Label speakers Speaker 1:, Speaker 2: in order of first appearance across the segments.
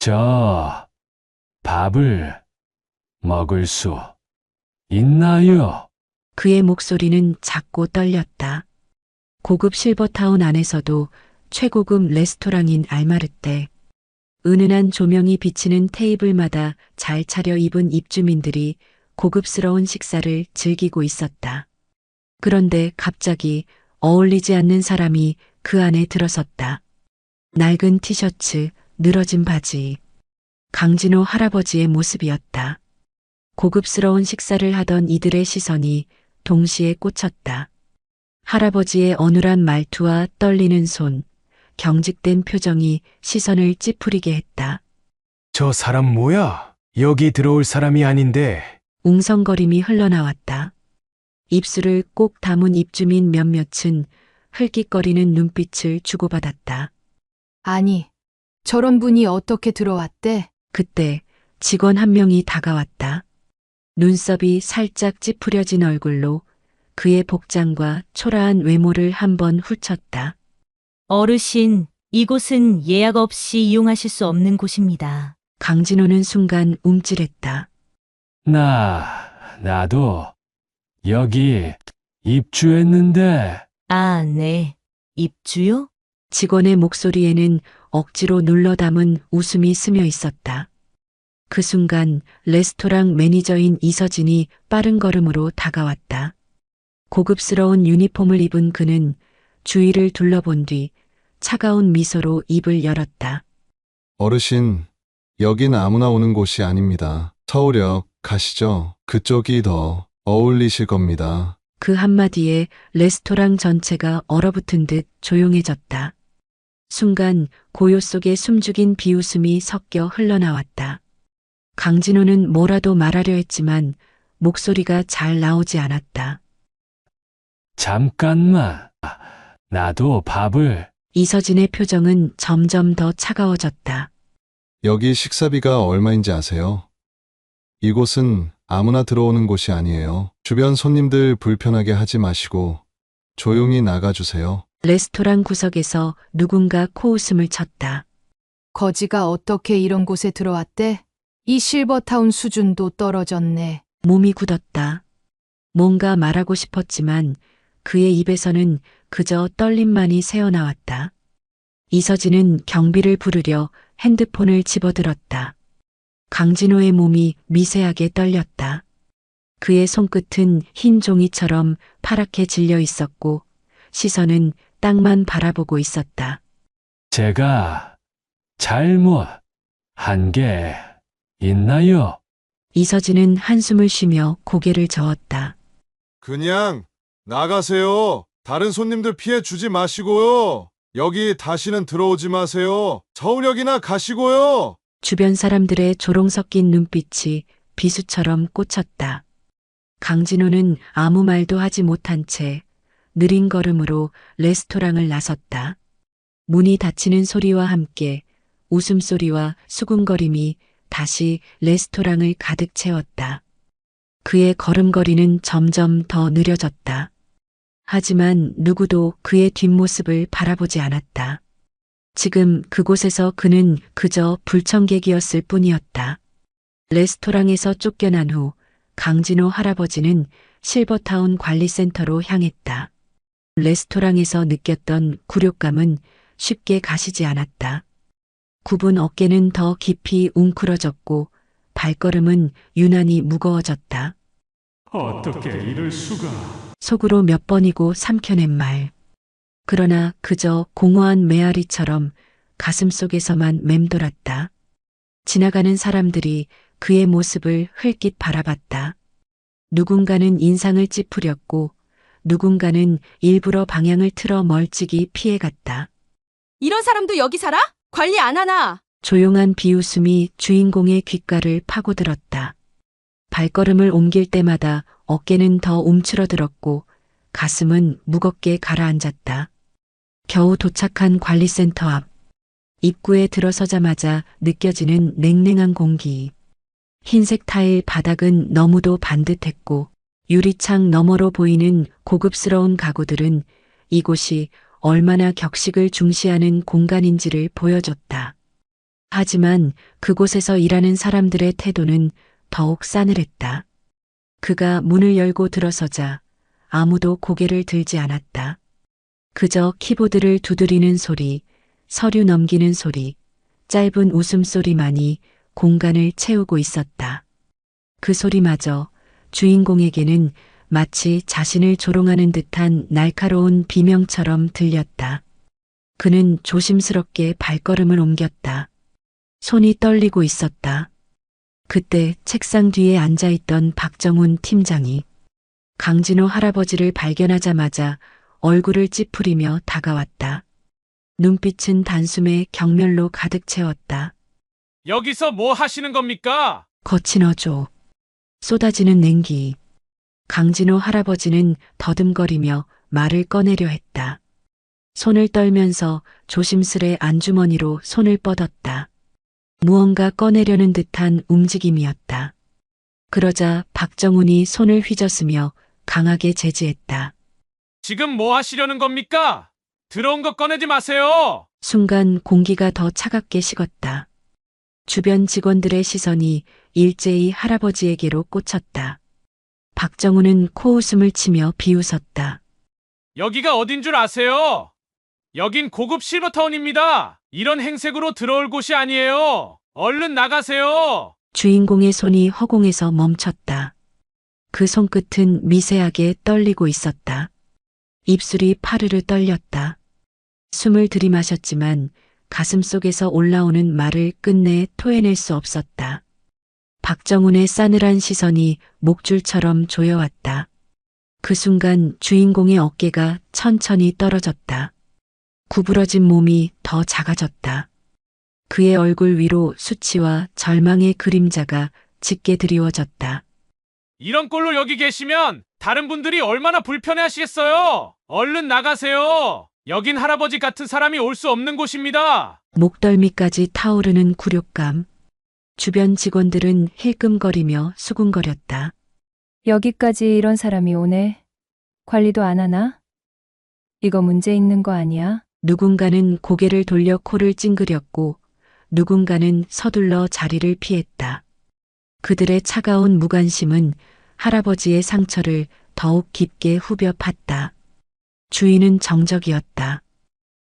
Speaker 1: 저 밥을 먹을 수 있나요?
Speaker 2: 그의 목소리는 작고 떨렸다. 고급 실버타운 안에서도 최고급 레스토랑인 알마르떼. 은은한 조명이 비치는 테이블마다 잘 차려입은 입주민들이 고급스러운 식사를 즐기고 있었다. 그런데 갑자기 어울리지 않는 사람이 그 안에 들어섰다. 낡은 티셔츠, 늘어진 바지. 강진호 할아버지의 모습이었다. 고급스러운 식사를 하던 이들의 시선이 동시에 꽂혔다. 할아버지의 어눌한 말투와 떨리는 손, 경직된 표정이 시선을 찌푸리게 했다.
Speaker 3: 저 사람 뭐야? 여기 들어올 사람이 아닌데.
Speaker 2: 웅성거림이 흘러나왔다. 입술을 꼭 다문 입주민 몇몇은 흘깃거리는 눈빛을 주고받았다.
Speaker 4: 아니, 저런 분이 어떻게 들어왔대?
Speaker 2: 그때 직원 한 명이 다가왔다. 눈썹이 살짝 찌푸려진 얼굴로 그의 복장과 초라한 외모를 한번 훑쳤다.
Speaker 5: 어르신, 이곳은 예약 없이 이용하실 수 없는 곳입니다.
Speaker 2: 강진호는 순간 움찔했다.
Speaker 1: 나도 여기 입주했는데.
Speaker 5: 아, 네. 입주요?
Speaker 2: 직원의 목소리에는 억지로 눌러 담은 웃음이 스며 있었다. 그 순간 레스토랑 매니저인 이서진이 빠른 걸음으로 다가왔다. 고급스러운 유니폼을 입은 그는 주위를 둘러본 뒤 차가운 미소로 입을 열었다.
Speaker 6: 어르신, 여긴 아무나 오는 곳이 아닙니다. 서울역 가시죠. 그쪽이 더 어울리실 겁니다.
Speaker 2: 그 한마디에 레스토랑 전체가 얼어붙은 듯 조용해졌다. 순간 고요 속에 숨죽인 비웃음이 섞여 흘러나왔다. 강진호는 뭐라도 말하려 했지만 목소리가 잘 나오지 않았다.
Speaker 1: 잠깐만. 나도 밥을.
Speaker 2: 이서진의 표정은 점점 더 차가워졌다.
Speaker 6: 여기 식사비가 얼마인지 아세요? 이곳은 아무나 들어오는 곳이 아니에요. 주변 손님들 불편하게 하지 마시고 조용히 나가주세요.
Speaker 2: 레스토랑 구석에서 누군가 코웃음을 쳤다.
Speaker 4: 거지가 어떻게 이런 곳에 들어왔대? 이 실버타운 수준도 떨어졌네.
Speaker 2: 몸이 굳었다. 뭔가 말하고 싶었지만 그의 입에서는 그저 떨림만이 새어나왔다. 이서진은 경비를 부르려 핸드폰을 집어들었다. 강진호의 몸이 미세하게 떨렸다. 그의 손끝은 흰 종이처럼 파랗게 질려 있었고 시선은 땅만 바라보고 있었다.
Speaker 1: 제가 잘못 한 게 있나요?
Speaker 2: 이서진은 한숨을 쉬며 고개를 저었다.
Speaker 6: 그냥 나가세요. 다른 손님들 피해 주지 마시고요. 여기 다시는 들어오지 마세요. 서울역이나 가시고요.
Speaker 2: 주변 사람들의 조롱 섞인 눈빛이 비수처럼 꽂혔다. 강진호는 아무 말도 하지 못한 채 느린 걸음으로 레스토랑을 나섰다. 문이 닫히는 소리와 함께 웃음소리와 수군거림이 다시 레스토랑을 가득 채웠다. 그의 걸음걸이는 점점 더 느려졌다. 하지만 누구도 그의 뒷모습을 바라보지 않았다. 지금 그곳에서 그는 그저 불청객이었을 뿐이었다. 레스토랑에서 쫓겨난 후 강진호 할아버지는 실버타운 관리센터로 향했다. 레스토랑에서 느꼈던 굴욕감은 쉽게 가시지 않았다. 굽은 어깨는 더 깊이 웅크러졌고 발걸음은 유난히 무거워졌다.
Speaker 1: 어떻게 이럴 수가.
Speaker 2: 속으로 몇 번이고 삼켜낸 말. 그러나 그저 공허한 메아리처럼 가슴속에서만 맴돌았다. 지나가는 사람들이 그의 모습을 흘낏 바라봤다. 누군가는 인상을 찌푸렸고 누군가는 일부러 방향을 틀어 멀찍이 피해갔다.
Speaker 7: 이런 사람도 여기 살아? 관리 안 하나?
Speaker 2: 조용한 비웃음이 주인공의 귓가를 파고들었다. 발걸음을 옮길 때마다 어깨는 더 움츠러들었고 가슴은 무겁게 가라앉았다. 겨우 도착한 관리센터 앞. 입구에 들어서자마자 느껴지는 냉랭한 공기. 흰색 타일 바닥은 너무도 반듯했고 유리창 너머로 보이는 고급스러운 가구들은 이곳이 얼마나 격식을 중시하는 공간인지를 보여줬다. 하지만 그곳에서 일하는 사람들의 태도는 더욱 싸늘했다. 그가 문을 열고 들어서자 아무도 고개를 들지 않았다. 그저 키보드를 두드리는 소리, 서류 넘기는 소리, 짧은 웃음소리만이 공간을 채우고 있었다. 그 소리마저 주인공에게는 마치 자신을 조롱하는 듯한 날카로운 비명처럼 들렸다. 그는 조심스럽게 발걸음을 옮겼다. 손이 떨리고 있었다. 그때 책상 뒤에 앉아있던 박정훈 팀장이 강진호 할아버지를 발견하자마자 얼굴을 찌푸리며 다가왔다. 눈빛은 단숨에 경멸로 가득 채웠다.
Speaker 1: 여기서 뭐 하시는 겁니까?
Speaker 2: 거친 어조, 쏟아지는 냉기. 강진호 할아버지는 더듬거리며 말을 꺼내려 했다. 손을 떨면서 조심스레 안주머니로 손을 뻗었다. 무언가 꺼내려는 듯한 움직임이었다. 그러자 박정훈이 손을 휘저으며 강하게 제지했다.
Speaker 1: 지금 뭐 하시려는 겁니까? 들어온 거 꺼내지 마세요.
Speaker 2: 순간 공기가 더 차갑게 식었다. 주변 직원들의 시선이 일제히 할아버지에게로 꽂혔다. 박정훈은 코웃음을 치며 비웃었다.
Speaker 1: 여기가 어딘 줄 아세요? 여긴 고급 실버타운입니다. 이런 행색으로 들어올 곳이 아니에요. 얼른 나가세요.
Speaker 2: 주인공의 손이 허공에서 멈췄다. 그 손끝은 미세하게 떨리고 있었다. 입술이 파르르 떨렸다. 숨을 들이마셨지만 가슴 속에서 올라오는 말을 끝내 토해낼 수 없었다. 박정훈의 싸늘한 시선이 목줄처럼 조여왔다. 그 순간 주인공의 어깨가 천천히 떨어졌다. 구부러진 몸이 더 작아졌다. 그의 얼굴 위로 수치와 절망의 그림자가 짙게 드리워졌다.
Speaker 1: 이런 꼴로 여기 계시면 다른 분들이 얼마나 불편해하시겠어요. 얼른 나가세요. 여긴 할아버지 같은 사람이 올 수 없는 곳입니다.
Speaker 2: 목덜미까지 타오르는 굴욕감. 주변 직원들은 힐끔거리며 수군거렸다.
Speaker 8: 여기까지 이런 사람이 오네. 관리도 안 하나? 이거 문제 있는 거 아니야?
Speaker 2: 누군가는 고개를 돌려 코를 찡그렸고 누군가는 서둘러 자리를 피했다. 그들의 차가운 무관심은 할아버지의 상처를 더욱 깊게 후벼 팠다. 주인은 정적이었다.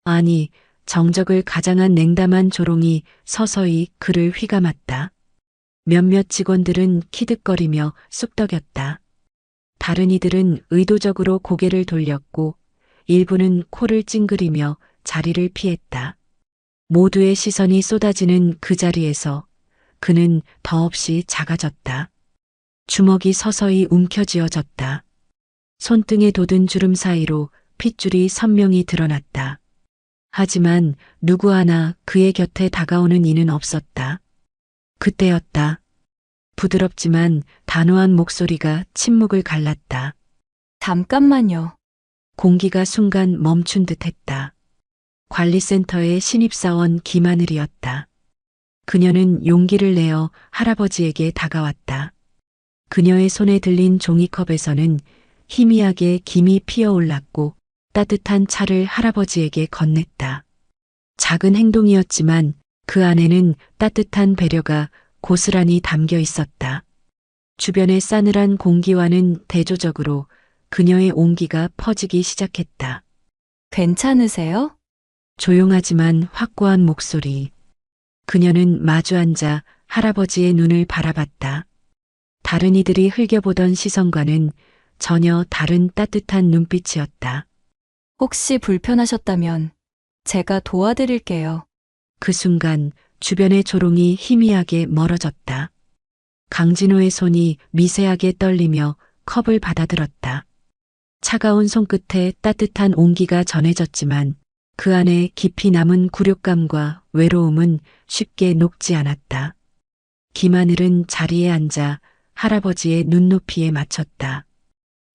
Speaker 2: 아니, 정적을 가장한 냉담한 조롱이 서서히 그를 휘감았다. 몇몇 직원들은 키득거리며 쑥덕였다. 다른 이들은 의도적으로 고개를 돌렸고 일부는 코를 찡그리며 자리를 피했다. 모두의 시선이 쏟아지는 그 자리에서 그는 더없이 작아졌다. 주먹이 서서히 움켜쥐어졌다. 손등에 돋은 주름 사이로 핏줄이 선명히 드러났다. 하지만 누구 하나 그의 곁에 다가오는 이는 없었다. 그때였다. 부드럽지만 단호한 목소리가 침묵을 갈랐다.
Speaker 8: 잠깐만요.
Speaker 2: 공기가 순간 멈춘 듯했다. 관리센터의 신입사원 김하늘이었다. 그녀는 용기를 내어 할아버지에게 다가왔다. 그녀의 손에 들린 종이컵에서는 희미하게 김이 피어올랐고 따뜻한 차를 할아버지에게 건넸다. 작은 행동이었지만 그 안에는 따뜻한 배려가 고스란히 담겨 있었다. 주변의 싸늘한 공기와는 대조적으로 그녀의 온기가 퍼지기 시작했다.
Speaker 8: 괜찮으세요?
Speaker 2: 조용하지만 확고한 목소리. 그녀는 마주 앉아 할아버지의 눈을 바라봤다. 다른 이들이 흘겨보던 시선과는 전혀 다른 따뜻한 눈빛이었다.
Speaker 8: 혹시 불편하셨다면 제가 도와드릴게요.
Speaker 2: 그 순간 주변의 조롱이 희미하게 멀어졌다. 강진호의 손이 미세하게 떨리며 컵을 받아들었다. 차가운 손끝에 따뜻한 온기가 전해졌지만 그 안에 깊이 남은 굴욕감과 외로움은 쉽게 녹지 않았다. 김하늘은 자리에 앉아 할아버지의 눈높이에 맞췄다.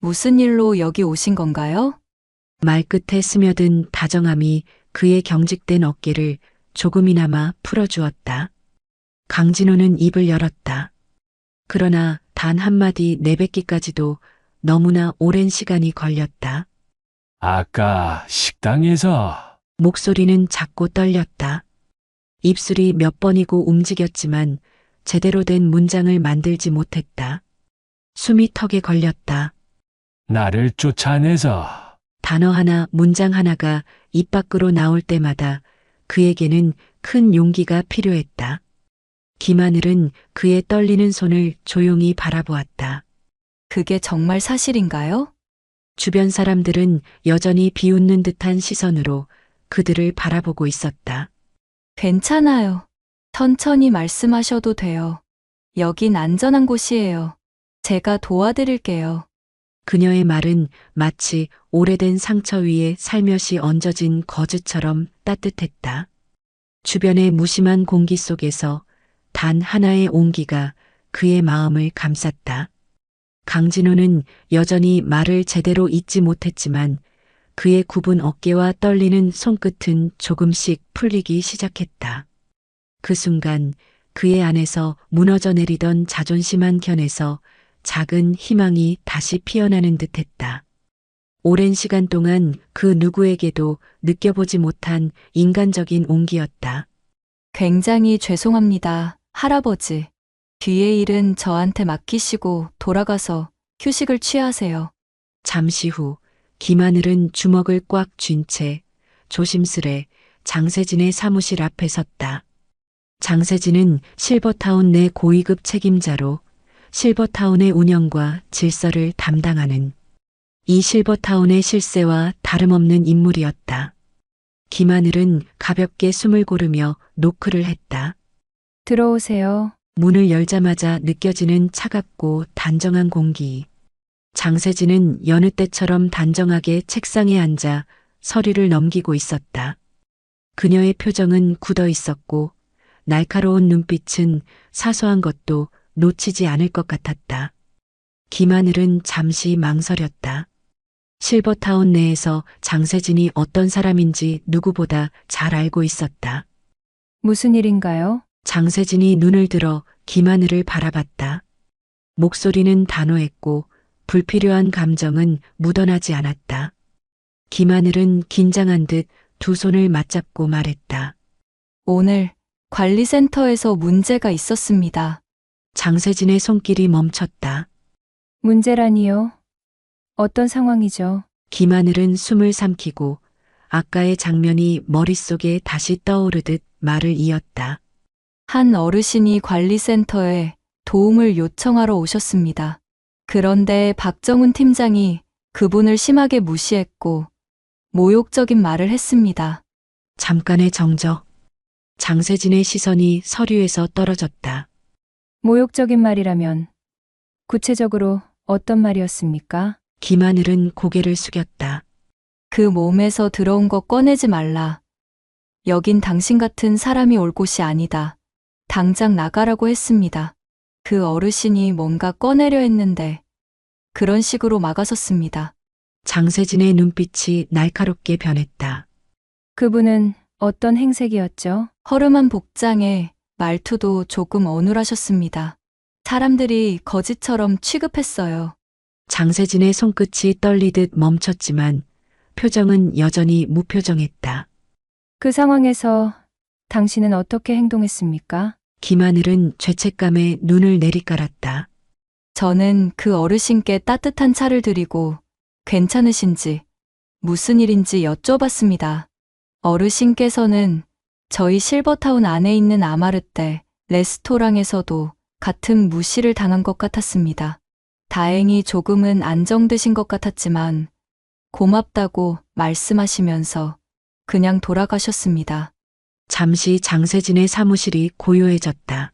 Speaker 8: 무슨 일로 여기 오신 건가요?
Speaker 2: 말끝에 스며든 다정함이 그의 경직된 어깨를 조금이나마 풀어주었다. 강진호는 입을 열었다. 그러나 단 한마디 내뱉기까지도 너무나 오랜 시간이 걸렸다.
Speaker 1: 아까 식당에서
Speaker 2: 목소리는 작고 떨렸다. 입술이 몇 번이고 움직였지만 제대로 된 문장을 만들지 못했다. 숨이 턱에 걸렸다.
Speaker 3: 나를 쫓아내서
Speaker 2: 단어 하나, 문장 하나가 입 밖으로 나올 때마다 그에게는 큰 용기가 필요했다. 김하늘은 그의 떨리는 손을 조용히 바라보았다.
Speaker 7: 그게 정말 사실인가요?
Speaker 2: 주변 사람들은 여전히 비웃는 듯한 시선으로 그들을 바라보고 있었다.
Speaker 7: 괜찮아요. 천천히 말씀하셔도 돼요. 여긴 안전한 곳이에요. 제가 도와드릴게요.
Speaker 2: 그녀의 말은 마치 오래된 상처 위에 살며시 얹어진 거즈처럼 따뜻했다. 주변의 무심한 공기 속에서 단 하나의 온기가 그의 마음을 감쌌다. 강진호는 여전히 말을 제대로 잇지 못했지만 그의 굽은 어깨와 떨리는 손끝은 조금씩 풀리기 시작했다. 그 순간 그의 안에서 무너져 내리던 자존심 한 켠에서 작은 희망이 다시 피어나는 듯했다. 오랜 시간 동안 그 누구에게도 느껴보지 못한 인간적인 온기였다.
Speaker 7: 굉장히 죄송합니다, 할아버지. 뒤의 일은 저한테 맡기시고 돌아가서 휴식을 취하세요.
Speaker 2: 잠시 후 김하늘은 주먹을 꽉 쥔 채 조심스레 장세진의 사무실 앞에 섰다. 장세진은 실버타운 내 고위급 책임자로 실버타운의 운영과 질서를 담당하는 이 실버타운의 실세와 다름없는 인물이었다. 김하늘은 가볍게 숨을 고르며 노크를 했다.
Speaker 8: 들어오세요.
Speaker 2: 문을 열자마자 느껴지는 차갑고 단정한 공기. 장세진은 여느 때처럼 단정하게 책상에 앉아 서류를 넘기고 있었다. 그녀의 표정은 굳어 있었고 날카로운 눈빛은 사소한 것도 놓치지 않을 것 같았다. 김하늘은 잠시 망설였다. 실버타운 내에서 장세진이 어떤 사람인지 누구보다 잘 알고 있었다.
Speaker 8: 무슨 일인가요?
Speaker 2: 장세진이 눈을 들어 김하늘을 바라봤다. 목소리는 단호했고 불필요한 감정은 묻어나지 않았다. 김하늘은 긴장한 듯 두 손을 맞잡고 말했다.
Speaker 7: 오늘 관리센터에서 문제가 있었습니다.
Speaker 2: 장세진의 손길이 멈췄다.
Speaker 8: 문제라니요? 어떤 상황이죠?
Speaker 2: 김하늘은 숨을 삼키고 아까의 장면이 머릿속에 다시 떠오르듯 말을 이었다.
Speaker 7: 한 어르신이 관리센터에 도움을 요청하러 오셨습니다. 그런데 박정훈 팀장이 그분을 심하게 무시했고 모욕적인 말을 했습니다.
Speaker 2: 잠깐의 정적. 장세진의 시선이 서류에서 떨어졌다.
Speaker 8: 모욕적인 말이라면 구체적으로 어떤 말이었습니까?
Speaker 2: 김하늘은 고개를 숙였다.
Speaker 7: 그 몸에서 들어온 거 꺼내지 말라. 여긴 당신 같은 사람이 올 곳이 아니다. 당장 나가라고 했습니다. 그 어르신이 뭔가 꺼내려 했는데 그런 식으로 막아섰습니다.
Speaker 2: 장세진의 눈빛이 날카롭게 변했다.
Speaker 8: 그분은 어떤 행색이었죠?
Speaker 7: 허름한 복장에 말투도 조금 어눌하셨습니다. 사람들이 거지처럼 취급했어요.
Speaker 2: 장세진의 손끝이 떨리듯 멈췄지만 표정은 여전히 무표정했다.
Speaker 8: 그 상황에서 당신은 어떻게 행동했습니까?
Speaker 2: 김하늘은 죄책감에 눈을 내리깔았다.
Speaker 7: 저는 그 어르신께 따뜻한 차를 드리고 괜찮으신지 무슨 일인지 여쭤봤습니다. 어르신께서는 저희 실버타운 안에 있는 아마르떼 레스토랑에서도 같은 무시를 당한 것 같았습니다. 다행히 조금은 안정되신 것 같았지만 고맙다고 말씀하시면서 그냥 돌아가셨습니다.
Speaker 2: 잠시 장세진의 사무실이 고요해졌다.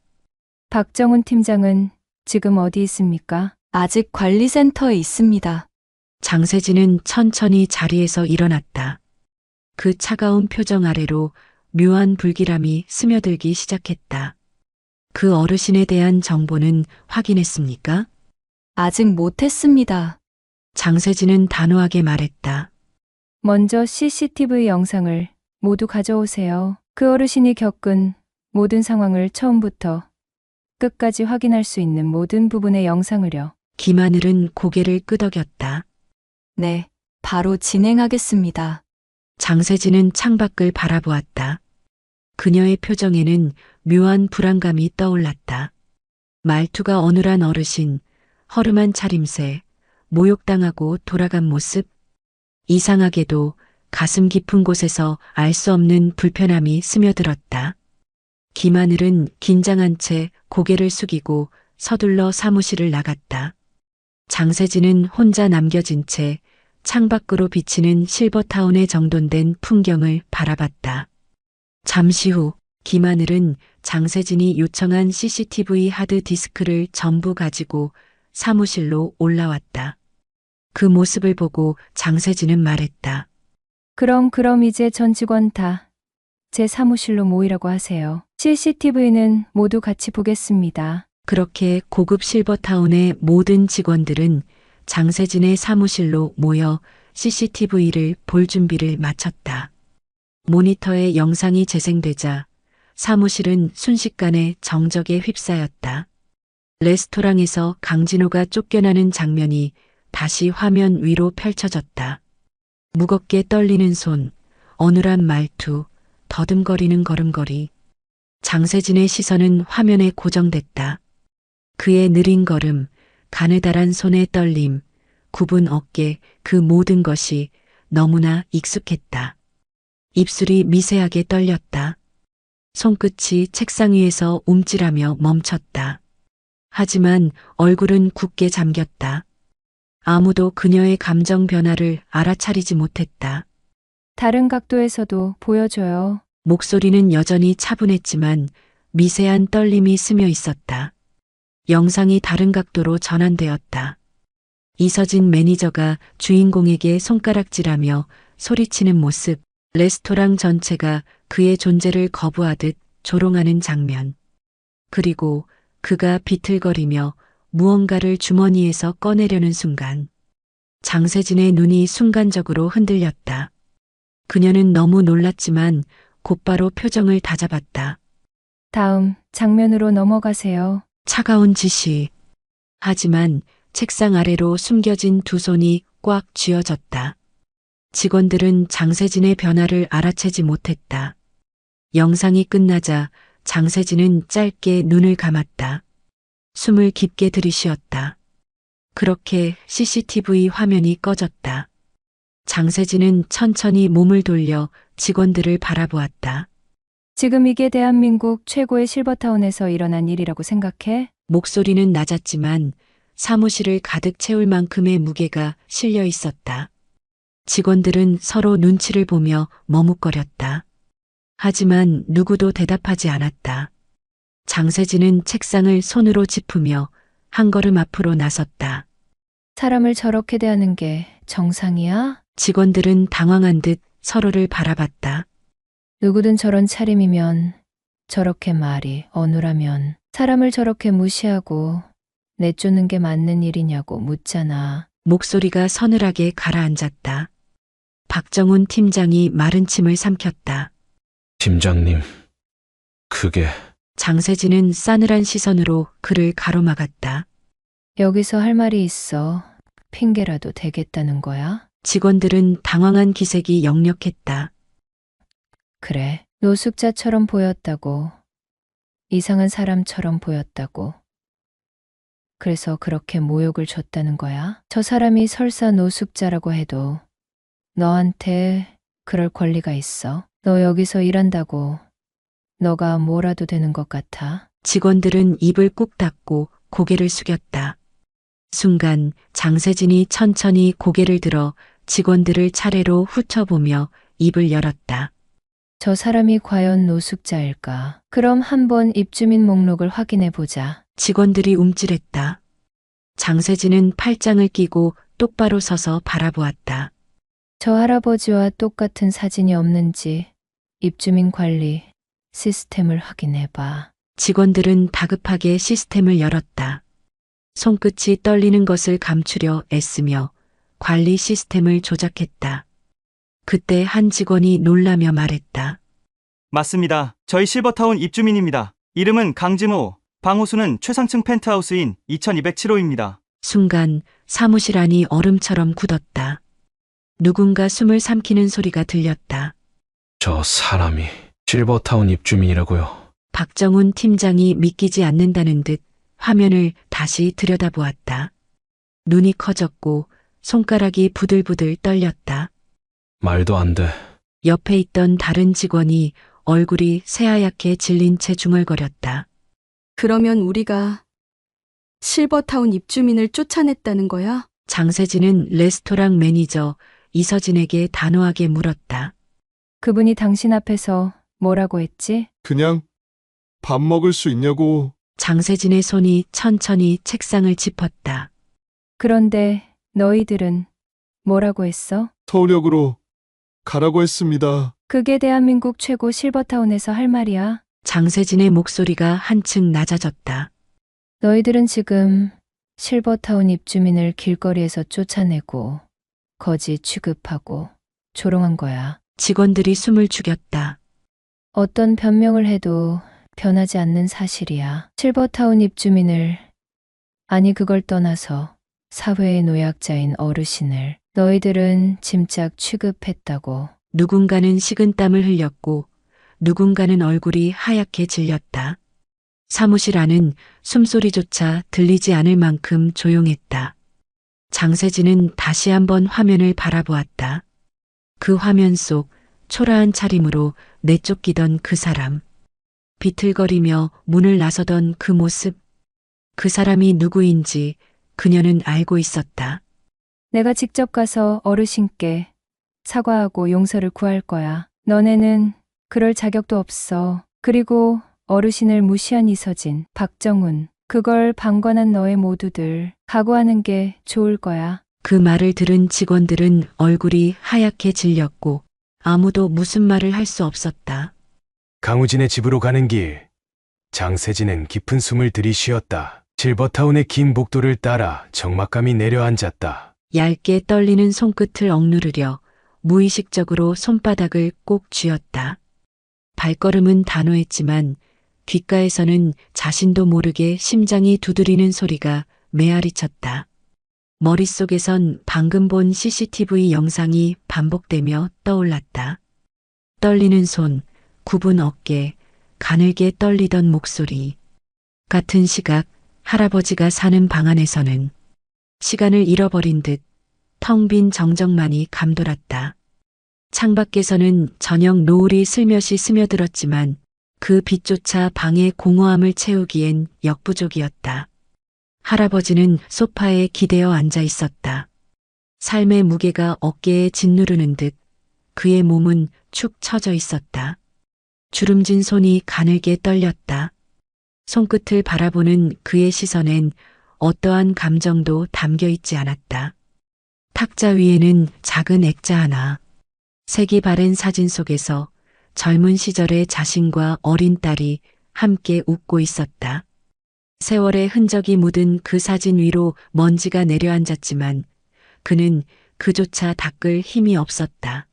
Speaker 8: 박정훈 팀장은 지금 어디 있습니까?
Speaker 7: 아직 관리센터에 있습니다.
Speaker 2: 장세진은 천천히 자리에서 일어났다. 그 차가운 표정 아래로 묘한 불길함이 스며들기 시작했다. 그 어르신에 대한 정보는 확인했습니까?
Speaker 7: 아직 못했습니다.
Speaker 2: 장세진은 단호하게 말했다.
Speaker 8: 먼저 CCTV 영상을 모두 가져오세요. 그 어르신이 겪은 모든 상황을 처음부터 끝까지 확인할 수 있는 모든 부분의 영상을요.
Speaker 2: 김하늘은 고개를 끄덕였다.
Speaker 7: 네, 바로 진행하겠습니다.
Speaker 2: 장세진은 창밖을 바라보았다. 그녀의 표정에는 묘한 불안감이 떠올랐다. 말투가 어눌한 어르신, 허름한 차림새, 모욕당하고 돌아간 모습. 이상하게도 가슴 깊은 곳에서 알 수 없는 불편함이 스며들었다. 김하늘은 긴장한 채 고개를 숙이고 서둘러 사무실을 나갔다. 장세진은 혼자 남겨진 채 창밖으로 비치는 실버타운에 정돈된 풍경을 바라봤다. 잠시 후 김하늘은 장세진이 요청한 CCTV 하드 디스크를 전부 가지고 사무실로 올라왔다. 그 모습을 보고 장세진은 말했다.
Speaker 8: 그럼 이제 전 직원 다 제 사무실로 모이라고 하세요. CCTV는 모두 같이 보겠습니다.
Speaker 2: 그렇게 고급 실버타운의 모든 직원들은 장세진의 사무실로 모여 CCTV를 볼 준비를 마쳤다. 모니터에 영상이 재생되자 사무실은 순식간에 정적에 휩싸였다. 레스토랑에서 강진호가 쫓겨나는 장면이 다시 화면 위로 펼쳐졌다. 무겁게 떨리는 손, 어눌한 말투, 더듬거리는 걸음걸이. 장세진의 시선은 화면에 고정됐다. 그의 느린 걸음, 가느다란 손의 떨림, 굽은 어깨, 그 모든 것이 너무나 익숙했다. 입술이 미세하게 떨렸다. 손끝이 책상 위에서 움찔하며 멈췄다. 하지만 얼굴은 굳게 잠겼다. 아무도 그녀의 감정 변화를 알아차리지 못했다.
Speaker 8: 다른 각도에서도 보여줘요.
Speaker 2: 목소리는 여전히 차분했지만 미세한 떨림이 스며 있었다. 영상이 다른 각도로 전환되었다. 이서진 매니저가 주인공에게 손가락질하며 소리치는 모습, 레스토랑 전체가 그의 존재를 거부하듯 조롱하는 장면. 그리고 그가 비틀거리며 무언가를 주머니에서 꺼내려는 순간, 장세진의 눈이 순간적으로 흔들렸다. 그녀는 너무 놀랐지만 곧바로 표정을 다잡았다.
Speaker 8: 다음 장면으로 넘어가세요.
Speaker 2: 차가운 지시. 하지만 책상 아래로 숨겨진 두 손이 꽉 쥐어졌다. 직원들은 장세진의 변화를 알아채지 못했다. 영상이 끝나자 장세진은 짧게 눈을 감았다. 숨을 깊게 들이쉬었다. 그렇게 CCTV 화면이 꺼졌다. 장세진은 천천히 몸을 돌려 직원들을 바라보았다.
Speaker 8: 지금 이게 대한민국 최고의 실버타운에서 일어난 일이라고 생각해?
Speaker 2: 목소리는 낮았지만 사무실을 가득 채울 만큼의 무게가 실려 있었다. 직원들은 서로 눈치를 보며 머뭇거렸다. 하지만 누구도 대답하지 않았다. 장세진은 책상을 손으로 짚으며 한 걸음 앞으로 나섰다.
Speaker 8: 사람을 저렇게 대하는 게 정상이야?
Speaker 2: 직원들은 당황한 듯 서로를 바라봤다.
Speaker 8: 누구든 저런 차림이면, 저렇게 말이 어눌하면 사람을 저렇게 무시하고 내쫓는 게 맞는 일이냐고 묻잖아.
Speaker 2: 목소리가 서늘하게 가라앉았다. 박정훈 팀장이 마른 침을 삼켰다.
Speaker 3: 팀장님, 그게
Speaker 2: 장세진은 싸늘한 시선으로 그를 가로막았다.
Speaker 8: 여기서 할 말이 있어. 핑계라도 대겠다는 거야?
Speaker 2: 직원들은 당황한 기색이 역력했다.
Speaker 8: 그래, 노숙자처럼 보였다고. 이상한 사람처럼 보였다고. 그래서 그렇게 모욕을 줬다는 거야? 저 사람이 설사 노숙자라고 해도 너한테 그럴 권리가 있어? 너 여기서 일한다고 너가 뭐라도 되는 것 같아?
Speaker 2: 직원들은 입을 꾹 닫고 고개를 숙였다. 순간 장세진이 천천히 고개를 들어 직원들을 차례로 훑어보며 입을 열었다.
Speaker 8: 저 사람이 과연 노숙자일까? 그럼 한번 입주민 목록을 확인해 보자.
Speaker 2: 직원들이 움찔했다. 장세진은 팔짱을 끼고 똑바로 서서 바라보았다.
Speaker 8: 저 할아버지와 똑같은 사진이 없는지 입주민 관리 시스템을 확인해 봐.
Speaker 2: 직원들은 다급하게 시스템을 열었다. 손끝이 떨리는 것을 감추려 애쓰며 관리 시스템을 조작했다. 그때 한 직원이 놀라며 말했다.
Speaker 9: 맞습니다. 저희 실버타운 입주민입니다. 이름은 강진호, 방호수는 최상층 펜트하우스인 2207호입니다.
Speaker 2: 순간 사무실 안이 얼음처럼 굳었다. 누군가 숨을 삼키는 소리가 들렸다.
Speaker 3: 저 사람이 실버타운 입주민이라고요.
Speaker 2: 박정훈 팀장이 믿기지 않는다는 듯 화면을 다시 들여다보았다. 눈이 커졌고 손가락이 부들부들 떨렸다.
Speaker 3: 말도 안 돼.
Speaker 2: 옆에 있던 다른 직원이 얼굴이 새하얗게 질린 채 중얼거렸다.
Speaker 10: 그러면 우리가 실버타운 입주민을 쫓아냈다는 거야?
Speaker 2: 장세진은 레스토랑 매니저 이서진에게 단호하게 물었다.
Speaker 8: 그분이 당신 앞에서 뭐라고 했지?
Speaker 6: 그냥 밥 먹을 수 있냐고.
Speaker 2: 장세진의 손이 천천히 책상을 짚었다.
Speaker 8: 그런데 너희들은 뭐라고 했어?
Speaker 6: 서울역으로 가라고 했습니다.
Speaker 8: 그게 대한민국 최고 실버타운에서 할 말이야.
Speaker 2: 장세진의 목소리가 한층 낮아졌다.
Speaker 8: 너희들은 지금 실버타운 입주민을 길거리에서 쫓아내고 거지 취급하고 조롱한 거야.
Speaker 2: 직원들이 숨을 죽였다.
Speaker 8: 어떤 변명을 해도 변하지 않는 사실이야. 실버타운 입주민을, 아니 그걸 떠나서 사회의 노약자인 어르신을 너희들은 짐짝 취급했다고.
Speaker 2: 누군가는 식은땀을 흘렸고 누군가는 얼굴이 하얗게 질렸다. 사무실 안은 숨소리조차 들리지 않을 만큼 조용했다. 장세진은 다시 한번 화면을 바라보았다. 그 화면 속 초라한 차림으로 내쫓기던 그 사람. 비틀거리며 문을 나서던 그 모습. 그 사람이 누구인지 그녀는 알고 있었다.
Speaker 8: 내가 직접 가서 어르신께 사과하고 용서를 구할 거야. 너네는 그럴 자격도 없어. 그리고 어르신을 무시한 이서진, 박정훈, 그걸 방관한 너의 모두들 각오하는 게 좋을 거야.
Speaker 2: 그 말을 들은 직원들은 얼굴이 하얗게 질렸고 아무도 무슨 말을 할 수 없었다.
Speaker 3: 강우진의 집으로 가는 길. 장세진은 깊은 숨을 들이쉬었다. 실버타운의 긴 복도를 따라 적막감이 내려앉았다.
Speaker 2: 얇게 떨리는 손끝을 억누르려 무의식적으로 손바닥을 꼭 쥐었다. 발걸음은 단호했지만 귓가에서는 자신도 모르게 심장이 두드리는 소리가 메아리쳤다. 머릿속에선 방금 본 CCTV 영상이 반복되며 떠올랐다. 떨리는 손, 굽은 어깨, 가늘게 떨리던 목소리. 같은 시각 할아버지가 사는 방 안에서는 시간을 잃어버린 듯 텅 빈 정적만이 감돌았다. 창밖에서는 저녁 노을이 슬며시 스며들었지만 그 빛조차 방의 공허함을 채우기엔 역부족이었다. 할아버지는 소파에 기대어 앉아 있었다. 삶의 무게가 어깨에 짓누르는 듯 그의 몸은 축 처져 있었다. 주름진 손이 가늘게 떨렸다. 손끝을 바라보는 그의 시선엔 어떠한 감정도 담겨 있지 않았다. 탁자 위에는 작은 액자 하나. 색이 바랜 사진 속에서 젊은 시절의 자신과 어린 딸이 함께 웃고 있었다. 세월의 흔적이 묻은 그 사진 위로 먼지가 내려앉았지만 그는 그조차 닦을 힘이 없었다.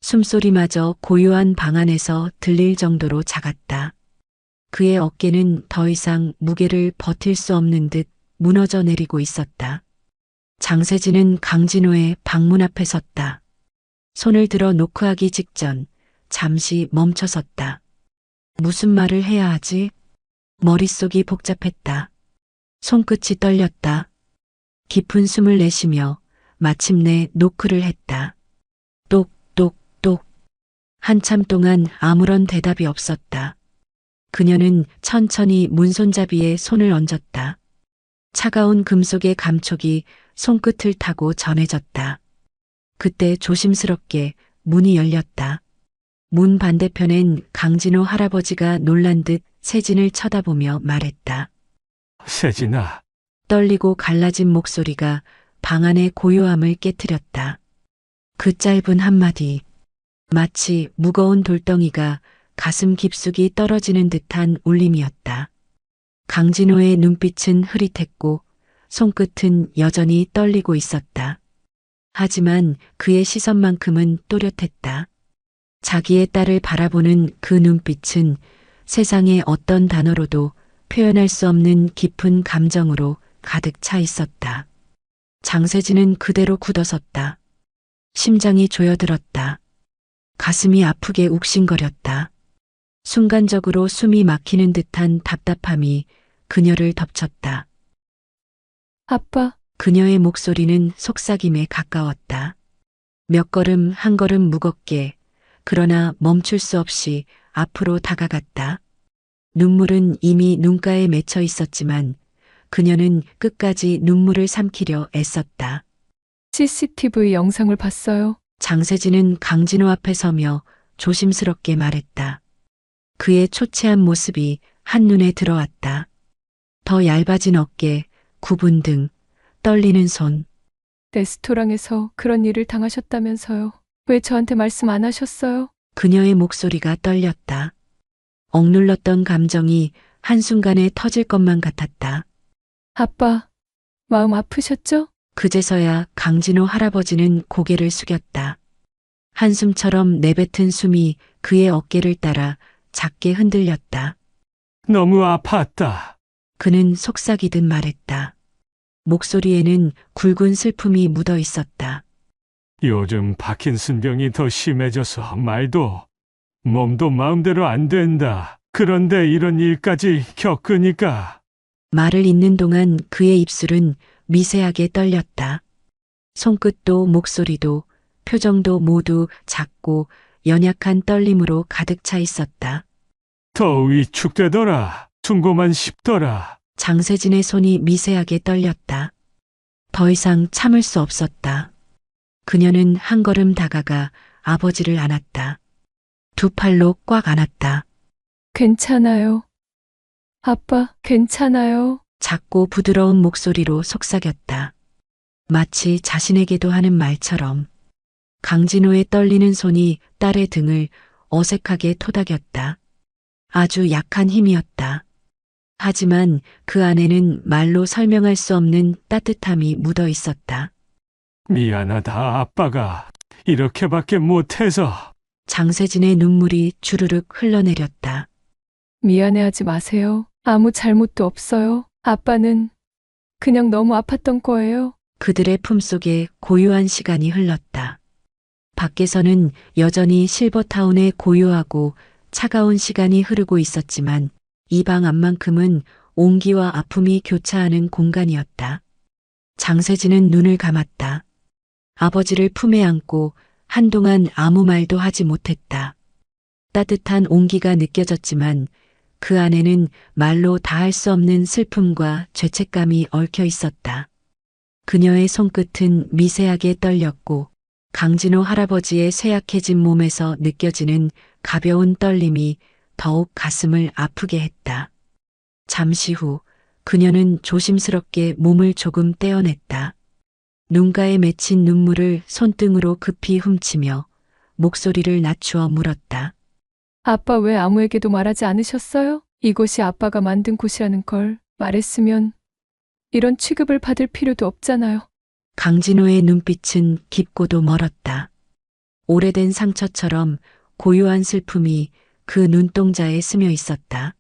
Speaker 2: 숨소리마저 고요한 방 안에서 들릴 정도로 작았다. 그의 어깨는 더 이상 무게를 버틸 수 없는 듯 무너져 내리고 있었다. 장세진은 강진호의 방문 앞에 섰다. 손을 들어 노크하기 직전 잠시 멈춰섰다. 무슨 말을 해야 하지? 머릿속이 복잡했다. 손끝이 떨렸다. 깊은 숨을 내쉬며 마침내 노크를 했다. 똑똑똑. 한참 동안 아무런 대답이 없었다. 그녀는 천천히 문손잡이에 손을 얹었다. 차가운 금속의 감촉이 손끝을 타고 전해졌다. 그때 조심스럽게 문이 열렸다. 문 반대편엔 강진호 할아버지가 놀란 듯 세진을 쳐다보며 말했다.
Speaker 3: 세진아.
Speaker 2: 떨리고 갈라진 목소리가 방 안의 고요함을 깨트렸다. 그 짧은 한마디. 마치 무거운 돌덩이가 가슴 깊숙이 떨어지는 듯한 울림이었다. 강진호의 눈빛은 흐릿했고 손끝은 여전히 떨리고 있었다. 하지만 그의 시선만큼은 또렷했다. 자기의 딸을 바라보는 그 눈빛은 세상의 어떤 단어로도 표현할 수 없는 깊은 감정으로 가득 차 있었다. 장세진은 그대로 굳어섰다. 심장이 조여들었다. 가슴이 아프게 욱신거렸다. 순간적으로 숨이 막히는 듯한 답답함이 그녀를 덮쳤다.
Speaker 8: 아빠,
Speaker 2: 그녀의 목소리는 속삭임에 가까웠다. 몇 걸음 한 걸음 무겁게, 그러나 멈출 수 없이 앞으로 다가갔다. 눈물은 이미 눈가에 맺혀 있었지만 그녀는 끝까지 눈물을 삼키려 애썼다.
Speaker 8: CCTV 영상을 봤어요.
Speaker 2: 장세진은 강진호 앞에 서며 조심스럽게 말했다. 그의 초췌한 모습이 한눈에 들어왔다. 더 얇아진 어깨, 굽은 등, 떨리는 손.
Speaker 8: 레스토랑에서 그런 일을 당하셨다면서요. 왜 저한테 말씀 안 하셨어요?
Speaker 2: 그녀의 목소리가 떨렸다. 억눌렀던 감정이 한순간에 터질 것만 같았다.
Speaker 8: 아빠, 마음 아프셨죠?
Speaker 2: 그제서야 강진호 할아버지는 고개를 숙였다. 한숨처럼 내뱉은 숨이 그의 어깨를 따라 작게 흔들렸다.
Speaker 1: 너무 아팠다.
Speaker 2: 그는 속삭이듯 말했다. 목소리에는 굵은 슬픔이 묻어 있었다.
Speaker 1: 요즘 파킨슨병이 더 심해져서 말도 몸도 마음대로 안 된다. 그런데 이런 일까지 겪으니까.
Speaker 2: 말을 잇는 동안 그의 입술은 미세하게 떨렸다. 손끝도 목소리도 표정도 모두 작고 연약한 떨림으로 가득 차 있었다.
Speaker 1: 더 위축되더라. 충고만 싶더라.
Speaker 2: 장세진의 손이 미세하게 떨렸다. 더 이상 참을 수 없었다. 그녀는 한 걸음 다가가 아버지를 안았다. 두 팔로 꽉 안았다.
Speaker 8: 괜찮아요. 아빠, 괜찮아요.
Speaker 2: 작고 부드러운 목소리로 속삭였다. 마치 자신에게도 하는 말처럼. 강진호의 떨리는 손이 딸의 등을 어색하게 토닥였다. 아주 약한 힘이었다. 하지만 그 안에는 말로 설명할 수 없는 따뜻함이 묻어 있었다.
Speaker 1: 미안하다, 아빠가 이렇게밖에 못해서.
Speaker 2: 장세진의 눈물이 주르륵 흘러내렸다.
Speaker 8: 미안해하지 마세요. 아무 잘못도 없어요. 아빠는 그냥 너무 아팠던 거예요.
Speaker 2: 그들의 품속에 고요한 시간이 흘렀다. 밖에서는 여전히 실버타운의 고요하고 차가운 시간이 흐르고 있었지만 이 방 안만큼은 온기와 아픔이 교차하는 공간이었다. 장세진은 눈을 감았다. 아버지를 품에 안고 한동안 아무 말도 하지 못했다. 따뜻한 온기가 느껴졌지만 그 안에는 말로 다할 수 없는 슬픔과 죄책감이 얽혀 있었다. 그녀의 손끝은 미세하게 떨렸고 강진호 할아버지의 쇠약해진 몸에서 느껴지는 가벼운 떨림이 더욱 가슴을 아프게 했다. 잠시 후 그녀는 조심스럽게 몸을 조금 떼어냈다. 눈가에 맺힌 눈물을 손등으로 급히 훔치며 목소리를 낮추어 물었다.
Speaker 8: 아빠 왜 아무에게도 말하지 않으셨어요? 이곳이 아빠가 만든 곳이라는 걸 말했으면 이런 취급을 받을 필요도 없잖아요.
Speaker 2: 강진호의 눈빛은 깊고도 멀었다. 오래된 상처처럼 고요한 슬픔이 그 눈동자에 스며 있었다.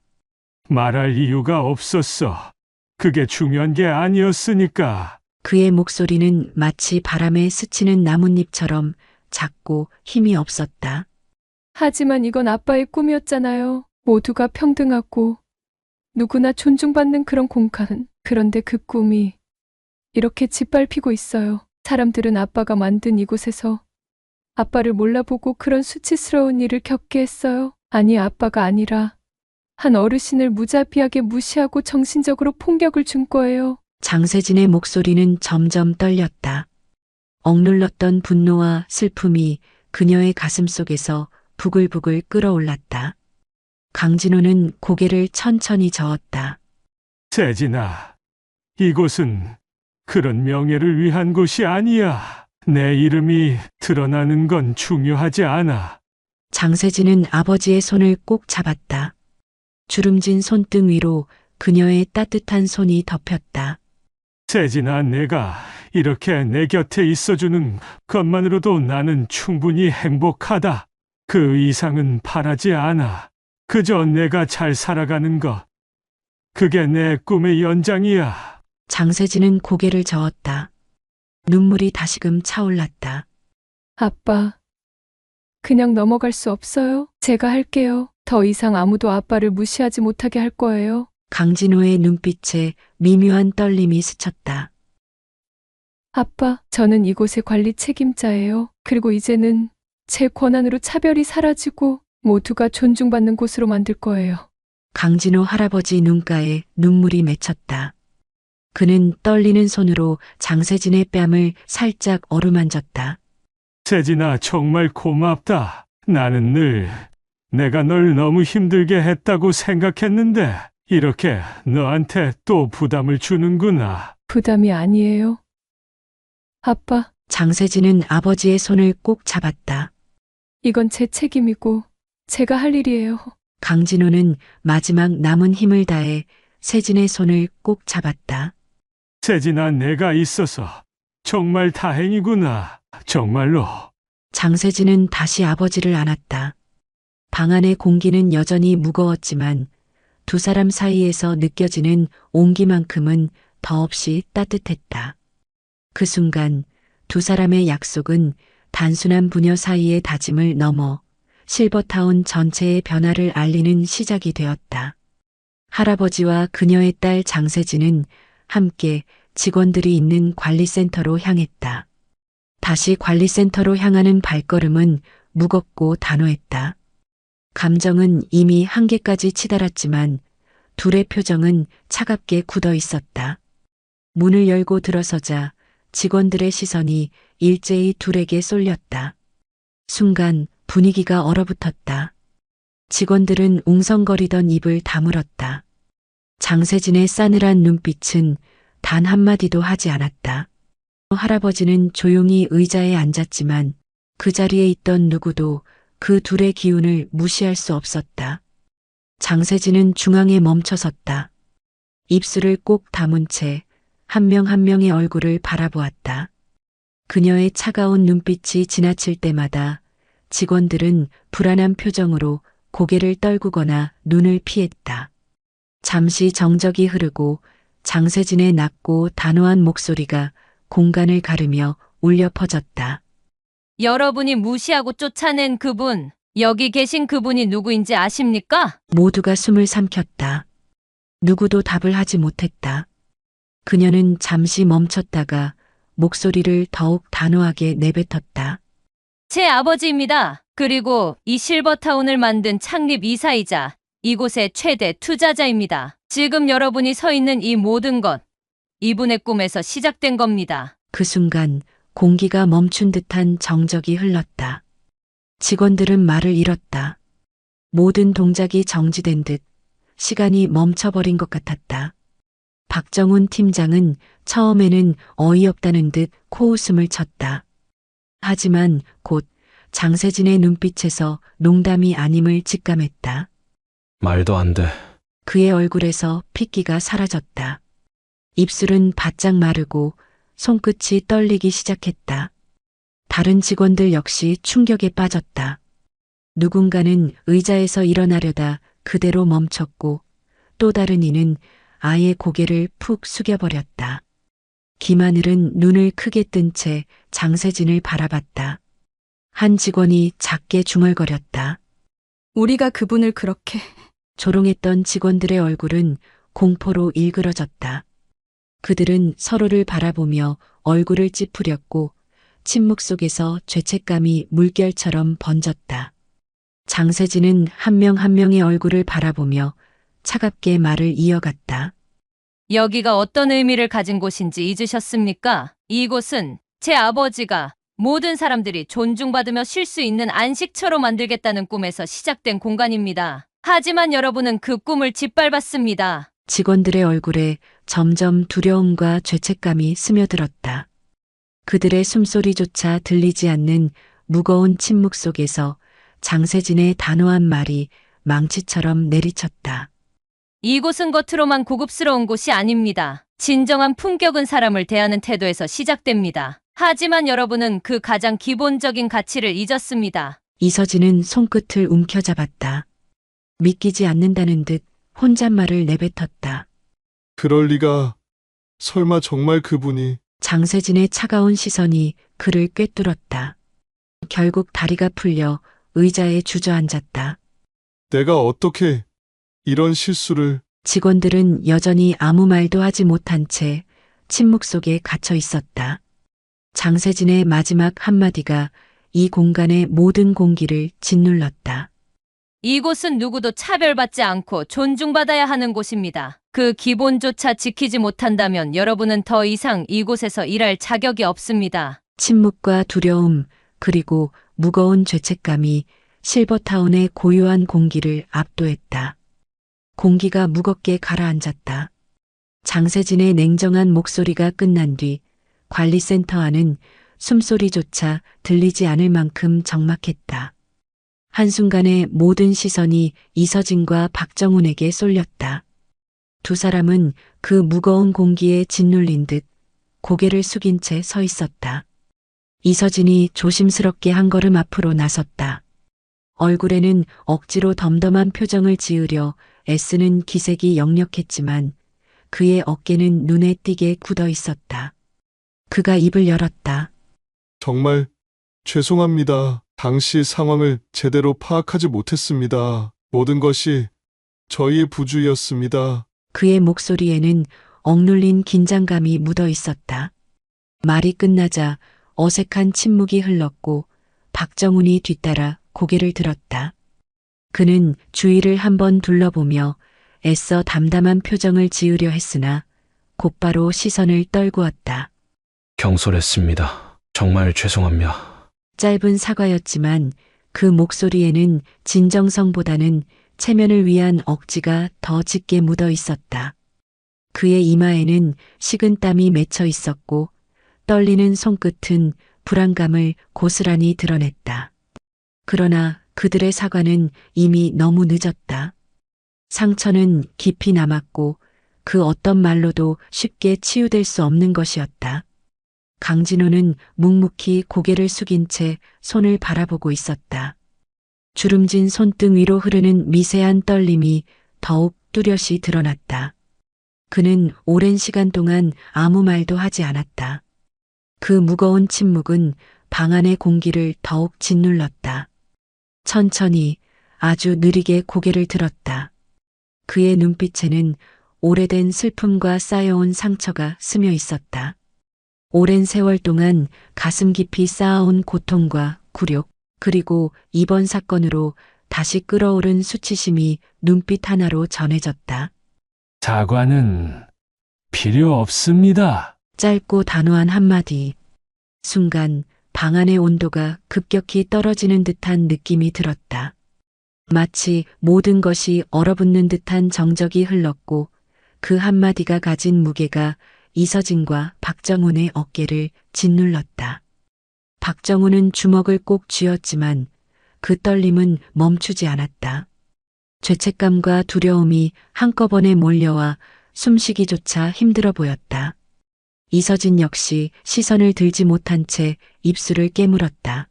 Speaker 1: 말할 이유가 없었어. 그게 중요한 게 아니었으니까.
Speaker 2: 그의 목소리는 마치 바람에 스치는 나뭇잎처럼 작고 힘이 없었다.
Speaker 8: 하지만 이건 아빠의 꿈이었잖아요. 모두가 평등하고 누구나 존중받는 그런 공간. 그런데 그 꿈이 이렇게 짓밟히고 있어요. 사람들은 아빠가 만든 이곳에서 아빠를 몰라보고 그런 수치스러운 일을 겪게 했어요. 아니, 아빠가 아니라 한 어르신을 무자비하게 무시하고 정신적으로 폭력을 준 거예요.
Speaker 2: 장세진의 목소리는 점점 떨렸다. 억눌렀던 분노와 슬픔이 그녀의 가슴 속에서 부글부글 끓어올랐다. 강진호는 고개를 천천히 저었다.
Speaker 1: 세진아, 이곳은 그런 명예를 위한 곳이 아니야. 내 이름이 드러나는 건 중요하지 않아.
Speaker 2: 장세진은 아버지의 손을 꼭 잡았다. 주름진 손등 위로 그녀의 따뜻한 손이 덮였다.
Speaker 1: 세진아, 내가 이렇게 내 곁에 있어주는 것만으로도 나는 충분히 행복하다. 그 이상은 바라지 않아. 그저 내가 잘 살아가는 것. 그게 내 꿈의 연장이야.
Speaker 2: 장세진은 고개를 저었다. 눈물이 다시금 차올랐다.
Speaker 8: 아빠, 그냥 넘어갈 수 없어요? 제가 할게요. 더 이상 아무도 아빠를 무시하지 못하게 할 거예요.
Speaker 2: 강진호의 눈빛에 미묘한 떨림이 스쳤다.
Speaker 8: 아빠, 저는 이곳의 관리 책임자예요. 그리고 이제는 제 권한으로 차별이 사라지고 모두가 존중받는 곳으로 만들 거예요.
Speaker 2: 강진호 할아버지 눈가에 눈물이 맺혔다. 그는 떨리는 손으로 장세진의 뺨을 살짝 어루만졌다.
Speaker 1: 세진아, 정말 고맙다. 나는 늘 내가 널 너무 힘들게 했다고 생각했는데 이렇게 너한테 또 부담을 주는구나.
Speaker 8: 부담이 아니에요. 아빠,
Speaker 2: 장세진은 아버지의 손을 꼭 잡았다.
Speaker 8: 이건 제 책임이고 제가 할 일이에요.
Speaker 2: 강진호는 마지막 남은 힘을 다해 세진의 손을 꼭 잡았다.
Speaker 1: 세진아, 내가 있어서 정말 다행이구나. 정말로.
Speaker 2: 장세진은 다시 아버지를 안았다. 방 안의 공기는 여전히 무거웠지만 두 사람 사이에서 느껴지는 온기만큼은 더없이 따뜻했다. 그 순간 두 사람의 약속은 단순한 부녀 사이의 다짐을 넘어 실버타운 전체의 변화를 알리는 시작이 되었다. 할아버지와 그녀의 딸 장세진은 함께 직원들이 있는 관리센터로 향했다. 다시 관리센터로 향하는 발걸음은 무겁고 단호했다. 감정은 이미 한계까지 치달았지만 둘의 표정은 차갑게 굳어 있었다. 문을 열고 들어서자 직원들의 시선이 일제히 둘에게 쏠렸다. 순간 분위기가 얼어붙었다. 직원들은 웅성거리던 입을 다물었다. 장세진의 싸늘한 눈빛은 단 한마디도 하지 않았다. 할아버지는 조용히 의자에 앉았지만 그 자리에 있던 누구도 그 둘의 기운을 무시할 수 없었다. 장세진은 중앙에 멈춰섰다. 입술을 꼭 다문 채 한 명 한 명의 얼굴을 바라보았다. 그녀의 차가운 눈빛이 지나칠 때마다 직원들은 불안한 표정으로 고개를 떨구거나 눈을 피했다. 잠시 정적이 흐르고 장세진의 낮고 단호한 목소리가 공간을 가르며 울려 퍼졌다.
Speaker 7: 여러분이 무시하고 쫓아낸 그분, 여기 계신 그분이 누구인지 아십니까?
Speaker 2: 모두가 숨을 삼켰다. 누구도 답을 하지 못했다. 그녀는 잠시 멈췄다가 목소리를 더욱 단호하게 내뱉었다.
Speaker 7: 제 아버지입니다. 그리고 이 실버타운을 만든 창립 이사이자 이곳의 최대 투자자입니다. 지금 여러분이 서 있는 이 모든 것, 이분의 꿈에서 시작된 겁니다.
Speaker 2: 그 순간 공기가 멈춘 듯한 정적이 흘렀다. 직원들은 말을 잃었다. 모든 동작이 정지된 듯 시간이 멈춰버린 것 같았다. 박정훈 팀장은 처음에는 어이없다는 듯 코웃음을 쳤다. 하지만 곧 장세진의 눈빛에서 농담이 아님을 직감했다.
Speaker 3: 말도 안 돼.
Speaker 2: 그의 얼굴에서 핏기가 사라졌다. 입술은 바짝 마르고 손끝이 떨리기 시작했다. 다른 직원들 역시 충격에 빠졌다. 누군가는 의자에서 일어나려다 그대로 멈췄고 또 다른 이는 아예 고개를 푹 숙여버렸다. 김하늘은 눈을 크게 뜬 채 장세진을 바라봤다. 한 직원이 작게 중얼거렸다.
Speaker 10: 우리가 그분을 그렇게.
Speaker 2: 조롱했던 직원들의 얼굴은 공포로 일그러졌다. 그들은 서로를 바라보며 얼굴을 찌푸렸고 침묵 속에서 죄책감이 물결처럼 번졌다. 장세진은 한 명 한 명의 얼굴을 바라보며 차갑게 말을 이어갔다.
Speaker 7: 여기가 어떤 의미를 가진 곳인지 잊으셨습니까? 이곳은 제 아버지가 모든 사람들이 존중받으며 쉴 수 있는 안식처로 만들겠다는 꿈에서 시작된 공간입니다. 하지만 여러분은 그 꿈을 짓밟았습니다.
Speaker 2: 직원들의 얼굴에 점점 두려움과 죄책감이 스며들었다. 그들의 숨소리조차 들리지 않는 무거운 침묵 속에서 장세진의 단호한 말이 망치처럼 내리쳤다.
Speaker 7: 이곳은 겉으로만 고급스러운 곳이 아닙니다. 진정한 품격은 사람을 대하는 태도에서 시작됩니다. 하지만 여러분은 그 가장 기본적인 가치를 잊었습니다.
Speaker 2: 이서진은 손끝을 움켜잡았다. 믿기지 않는다는 듯 혼잣말을 내뱉었다.
Speaker 6: 그럴 리가. 설마 정말 그분이.
Speaker 2: 장세진의 차가운 시선이 그를 꿰뚫었다. 결국 다리가 풀려 의자에 주저앉았다.
Speaker 6: 내가 어떻게 이런 실수를...
Speaker 2: 직원들은 여전히 아무 말도 하지 못한 채 침묵 속에 갇혀 있었다. 장세진의 마지막 한마디가 이 공간의 모든 공기를 짓눌렀다.
Speaker 11: 이곳은 누구도 차별받지 않고 존중받아야 하는 곳입니다. 그 기본조차 지키지 못한다면 여러분은 더 이상 이곳에서 일할 자격이 없습니다.
Speaker 2: 침묵과 두려움, 그리고 무거운 죄책감이 실버타운의 고요한 공기를 압도했다. 공기가 무겁게 가라앉았다. 장세진의 냉정한 목소리가 끝난 뒤 관리센터 안은 숨소리조차 들리지 않을 만큼 적막했다. 한순간에 모든 시선이 이서진과 박정훈에게 쏠렸다. 두 사람은 그 무거운 공기에 짓눌린 듯 고개를 숙인 채 서 있었다. 이서진이 조심스럽게 한 걸음 앞으로 나섰다. 얼굴에는 억지로 덤덤한 표정을 지으려 애쓰는 기색이 역력했지만 그의 어깨는 눈에 띄게 굳어 있었다. 그가 입을 열었다.
Speaker 6: 정말 죄송합니다. 당시 상황을 제대로 파악하지 못했습니다. 모든 것이 저희의 부주의였습니다.
Speaker 2: 그의 목소리에는 억눌린 긴장감이 묻어 있었다. 말이 끝나자 어색한 침묵이 흘렀고 박정훈이 뒤따라 고개를 들었다. 그는 주위를 한번 둘러보며 애써 담담한 표정을 지으려 했으나 곧바로 시선을 떨구었다.
Speaker 3: 경솔했습니다. 정말 죄송합니다.
Speaker 2: 짧은 사과였지만 그 목소리에는 진정성보다는 체면을 위한 억지가 더 짙게 묻어 있었다. 그의 이마에는 식은땀이 맺혀 있었고 떨리는 손끝은 불안감을 고스란히 드러냈다. 그러나 그들의 사과는 이미 너무 늦었다. 상처는 깊이 남았고 그 어떤 말로도 쉽게 치유될 수 없는 것이었다. 강진호는 묵묵히 고개를 숙인 채 손을 바라보고 있었다. 주름진 손등 위로 흐르는 미세한 떨림이 더욱 뚜렷이 드러났다. 그는 오랜 시간 동안 아무 말도 하지 않았다. 그 무거운 침묵은 방 안의 공기를 더욱 짓눌렀다. 천천히 아주 느리게 고개를 들었다. 그의 눈빛에는 오래된 슬픔과 쌓여온 상처가 스며 있었다. 오랜 세월 동안 가슴 깊이 쌓아온 고통과 굴욕, 그리고 이번 사건으로 다시 끓어오른 수치심이 눈빛 하나로 전해졌다.
Speaker 1: 사과는 필요 없습니다.
Speaker 2: 짧고 단호한 한마디. 순간 방 안의 온도가 급격히 떨어지는 듯한 느낌이 들었다. 마치 모든 것이 얼어붙는 듯한 정적이 흘렀고 그 한마디가 가진 무게가 이서진과 박정훈의 어깨를 짓눌렀다. 박정훈은 주먹을 꼭 쥐었지만 그 떨림은 멈추지 않았다. 죄책감과 두려움이 한꺼번에 몰려와 숨쉬기조차 힘들어 보였다. 이서진 역시 시선을 들지 못한 채 입술을 깨물었다.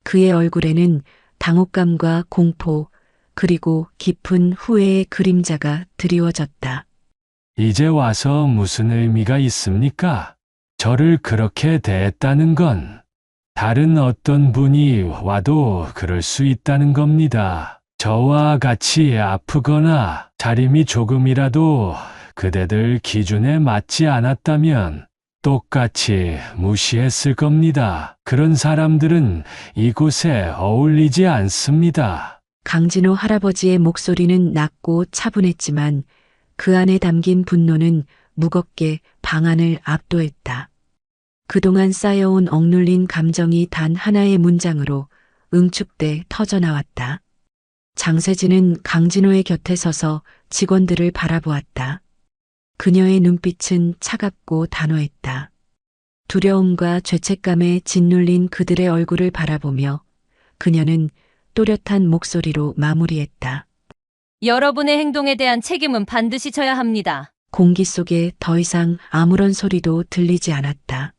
Speaker 2: 그의 얼굴에는 당혹감과 공포, 그리고 깊은 후회의 그림자가 드리워졌다.
Speaker 1: 이제 와서 무슨 의미가 있습니까? 저를 그렇게 대했다는 건 다른 어떤 분이 와도 그럴 수 있다는 겁니다. 저와 같이 아프거나 차림이 조금이라도 그대들 기준에 맞지 않았다면 똑같이 무시했을 겁니다. 그런 사람들은 이곳에 어울리지 않습니다.
Speaker 2: 강진호 할아버지의 목소리는 낮고 차분했지만 그 안에 담긴 분노는 무겁게 방 안을 압도했다. 그동안 쌓여온 억눌린 감정이 단 하나의 문장으로 응축돼 터져나왔다. 장세진은 강진호의 곁에 서서 직원들을 바라보았다. 그녀의 눈빛은 차갑고 단호했다. 두려움과 죄책감에 짓눌린 그들의 얼굴을 바라보며 그녀는 또렷한 목소리로 마무리했다.
Speaker 11: 여러분의 행동에 대한 책임은 반드시 져야 합니다.
Speaker 2: 공기 속에 더 이상 아무런 소리도 들리지 않았다.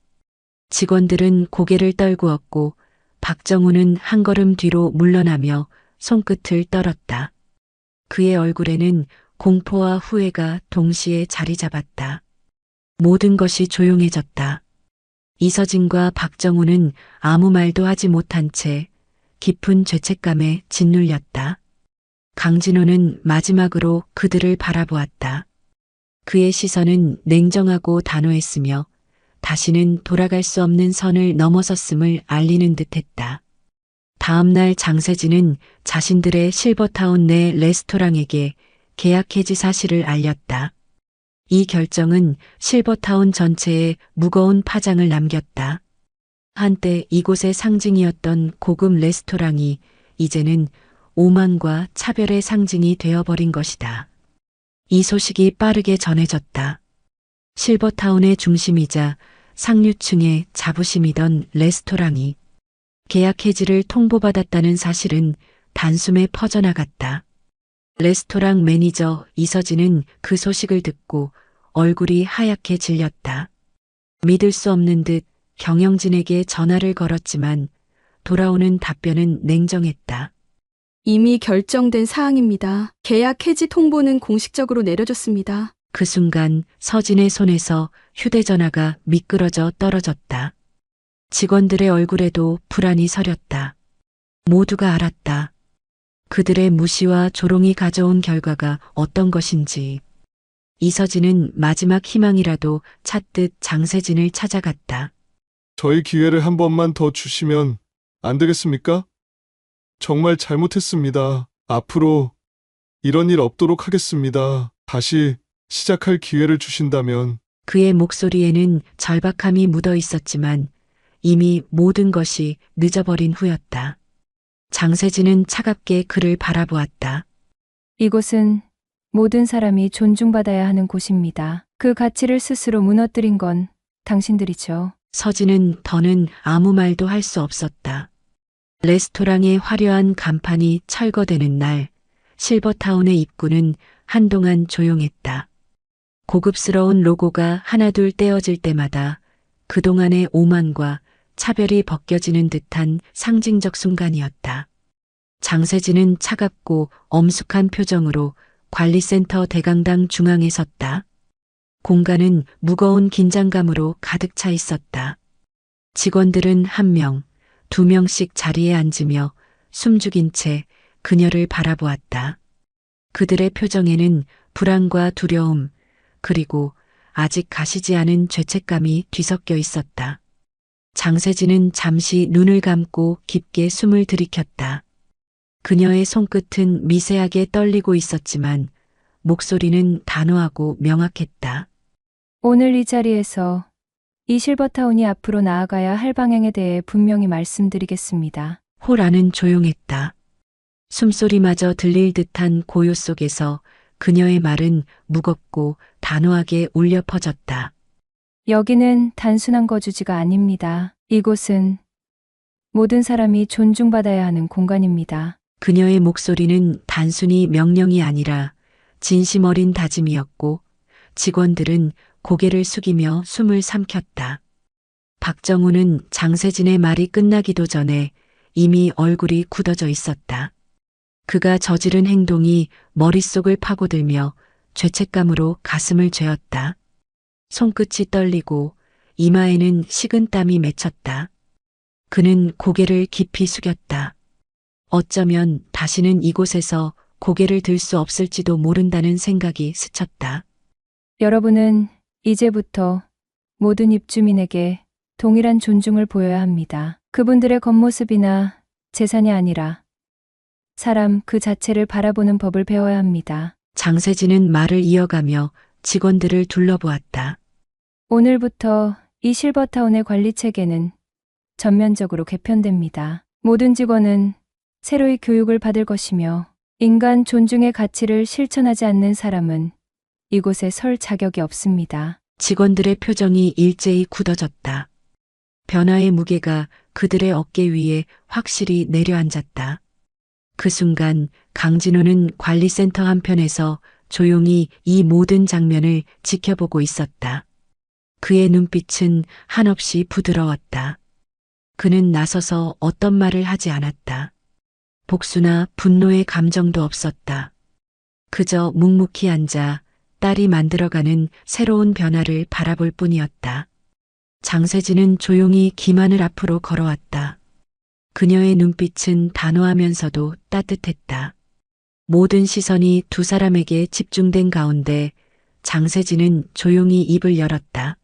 Speaker 2: 직원들은 고개를 떨구었고 박정훈은 한 걸음 뒤로 물러나며 손끝을 떨었다. 그의 얼굴에는 공포와 후회가 동시에 자리 잡았다. 모든 것이 조용해졌다. 이서진과 박정훈은 아무 말도 하지 못한 채 깊은 죄책감에 짓눌렸다. 강진호는 마지막으로 그들을 바라보았다. 그의 시선은 냉정하고 단호했으며 다시는 돌아갈 수 없는 선을 넘어섰음을 알리는 듯했다. 다음 날 장세진은 자신들의 실버타운 내 레스토랑에게 계약 해지 사실을 알렸다. 이 결정은 실버타운 전체에 무거운 파장을 남겼다. 한때 이곳의 상징이었던 고급 레스토랑이 이제는 오만과 차별의 상징이 되어버린 것이다. 이 소식이 빠르게 전해졌다. 실버타운의 중심이자 상류층의 자부심이던 레스토랑이 계약 해지를 통보받았다는 사실은 단숨에 퍼져나갔다. 레스토랑 매니저 이서진은 그 소식을 듣고 얼굴이 하얗게 질렸다. 믿을 수 없는 듯 경영진에게 전화를 걸었지만 돌아오는 답변은 냉정했다.
Speaker 10: 이미 결정된 사항입니다. 계약 해지 통보는 공식적으로 내려졌습니다.
Speaker 2: 그 순간 서진의 손에서 휴대전화가 미끄러져 떨어졌다. 직원들의 얼굴에도 불안이 서렸다. 모두가 알았다. 그들의 무시와 조롱이 가져온 결과가 어떤 것인지. 이서진은 마지막 희망이라도 찾듯 장세진을 찾아갔다.
Speaker 6: 저희 기회를 한 번만 더 주시면 안 되겠습니까? 정말 잘못했습니다. 앞으로 이런 일 없도록 하겠습니다. 다시 시작할 기회를 주신다면.
Speaker 2: 그의 목소리에는 절박함이 묻어 있었지만 이미 모든 것이 늦어버린 후였다. 장세진은 차갑게 그를 바라보았다.
Speaker 8: 이곳은 모든 사람이 존중받아야 하는 곳입니다. 그 가치를 스스로 무너뜨린 건 당신들이죠.
Speaker 2: 서진은 더는 아무 말도 할 수 없었다. 레스토랑의 화려한 간판이 철거되는 날, 실버타운의 입구는 한동안 조용했다. 고급스러운 로고가 하나둘 떼어질 때마다 그동안의 오만과 차별이 벗겨지는 듯한 상징적 순간이었다. 장세진은 차갑고 엄숙한 표정으로 관리센터 대강당 중앙에 섰다. 공간은 무거운 긴장감으로 가득 차 있었다. 직원들은 한 명, 두 명씩 자리에 앉으며 숨죽인 채 그녀를 바라보았다. 그들의 표정에는 불안과 두려움, 그리고 아직 가시지 않은 죄책감이 뒤섞여 있었다. 장세진은 잠시 눈을 감고 깊게 숨을 들이켰다. 그녀의 손끝은 미세하게 떨리고 있었지만 목소리는 단호하고 명확했다.
Speaker 8: 오늘 이 자리에서 이 실버타운이 앞으로 나아가야 할 방향에 대해 분명히 말씀드리겠습니다.
Speaker 2: 홀 안은 조용했다. 숨소리마저 들릴 듯한 고요 속에서 그녀의 말은 무겁고 단호하게 울려 퍼졌다.
Speaker 8: 여기는 단순한 거주지가 아닙니다. 이곳은 모든 사람이 존중받아야 하는 공간입니다.
Speaker 2: 그녀의 목소리는 단순히 명령이 아니라 진심 어린 다짐이었고 직원들은 고개를 숙이며 숨을 삼켰다. 박정우는 장세진의 말이 끝나기도 전에 이미 얼굴이 굳어져 있었다. 그가 저지른 행동이 머릿속을 파고들며 죄책감으로 가슴을 죄었다. 손끝이 떨리고 이마에는 식은땀이 맺혔다. 그는 고개를 깊이 숙였다. 어쩌면 다시는 이곳에서 고개를 들 수 없을지도 모른다는 생각이 스쳤다.
Speaker 8: 여러분은 이제부터 모든 입주민에게 동일한 존중을 보여야 합니다. 그분들의 겉모습이나 재산이 아니라 사람 그 자체를 바라보는 법을 배워야 합니다.
Speaker 2: 장세진은 말을 이어가며 직원들을 둘러보았다.
Speaker 8: 오늘부터 이 실버타운의 관리 체계는 전면적으로 개편됩니다. 모든 직원은 새로이 교육을 받을 것이며 인간 존중의 가치를 실천하지 않는 사람은 이곳에 설 자격이 없습니다.
Speaker 2: 직원들의 표정이 일제히 굳어졌다. 변화의 무게가 그들의 어깨 위에 확실히 내려앉았다. 그 순간 강진호는 관리센터 한편에서 조용히 이 모든 장면을 지켜보고 있었다. 그의 눈빛은 한없이 부드러웠다. 그는 나서서 어떤 말을 하지 않았다. 복수나 분노의 감정도 없었다. 그저 묵묵히 앉아 딸이 만들어가는 새로운 변화를 바라볼 뿐이었다. 장세진은 조용히 기만을 앞으로 걸어왔다. 그녀의 눈빛은 단호하면서도 따뜻했다. 모든 시선이 두 사람에게 집중된 가운데 장세진은 조용히 입을 열었다.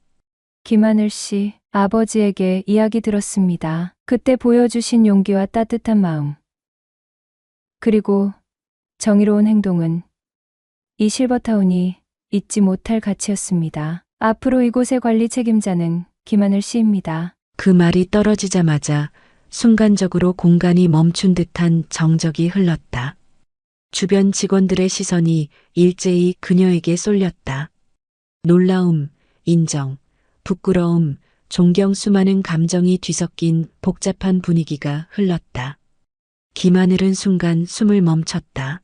Speaker 8: 김하늘 씨, 아버지에게 이야기 들었습니다. 그때 보여주신 용기와 따뜻한 마음. 그리고 정의로운 행동은 이 실버타운이 잊지 못할 가치였습니다. 앞으로 이곳의 관리 책임자는 김하늘 씨입니다.
Speaker 2: 그 말이 떨어지자마자 순간적으로 공간이 멈춘 듯한 정적이 흘렀다. 주변 직원들의 시선이 일제히 그녀에게 쏠렸다. 놀라움, 인정, 부끄러움, 존경 수많은 감정이 뒤섞인 복잡한 분위기가 흘렀다. 김하늘은 순간 숨을 멈췄다.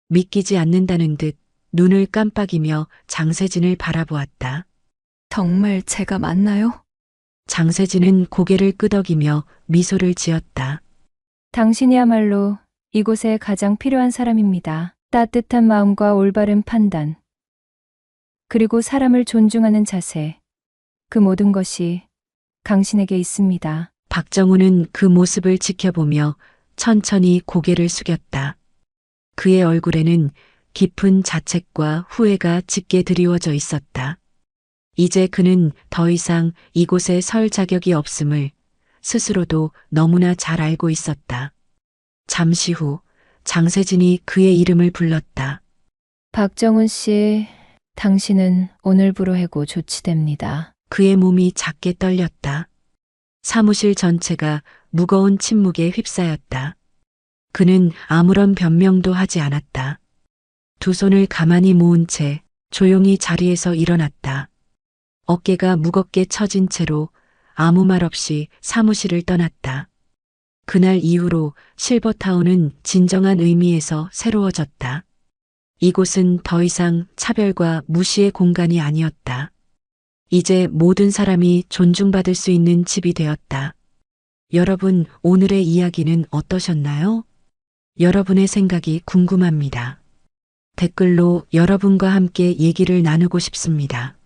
Speaker 2: 믿기지 않는다는 듯 눈을 깜빡이며 장세진을 바라보았다.
Speaker 7: 정말 제가 맞나요?
Speaker 2: 장세진은 고개를 끄덕이며 미소를 지었다.
Speaker 8: 당신이야말로 이곳에 가장 필요한 사람입니다. 따뜻한 마음과 올바른 판단. 그리고 사람을 존중하는 자세. 그 모든 것이 당신에게 있습니다.
Speaker 2: 박정우는 그 모습을 지켜보며 천천히 고개를 숙였다. 그의 얼굴에는 깊은 자책과 후회가 짙게 드리워져 있었다. 이제 그는 더 이상 이곳에 설 자격이 없음을 스스로도 너무나 잘 알고 있었다. 잠시 후 장세진이 그의 이름을 불렀다.
Speaker 8: 박정훈 씨, 당신은 오늘부로 해고 조치됩니다.
Speaker 2: 그의 몸이 작게 떨렸다. 사무실 전체가 무거운 침묵에 휩싸였다. 그는 아무런 변명도 하지 않았다. 두 손을 가만히 모은 채 조용히 자리에서 일어났다. 어깨가 무겁게 처진 채로 아무 말 없이 사무실을 떠났다. 그날 이후로 실버타운은 진정한 의미에서 새로워졌다. 이곳은 더 이상 차별과 무시의 공간이 아니었다. 이제 모든 사람이 존중받을 수 있는 집이 되었다. 여러분, 오늘의 이야기는 어떠셨나요? 여러분의 생각이 궁금합니다. 댓글로 여러분과 함께 얘기를 나누고 싶습니다.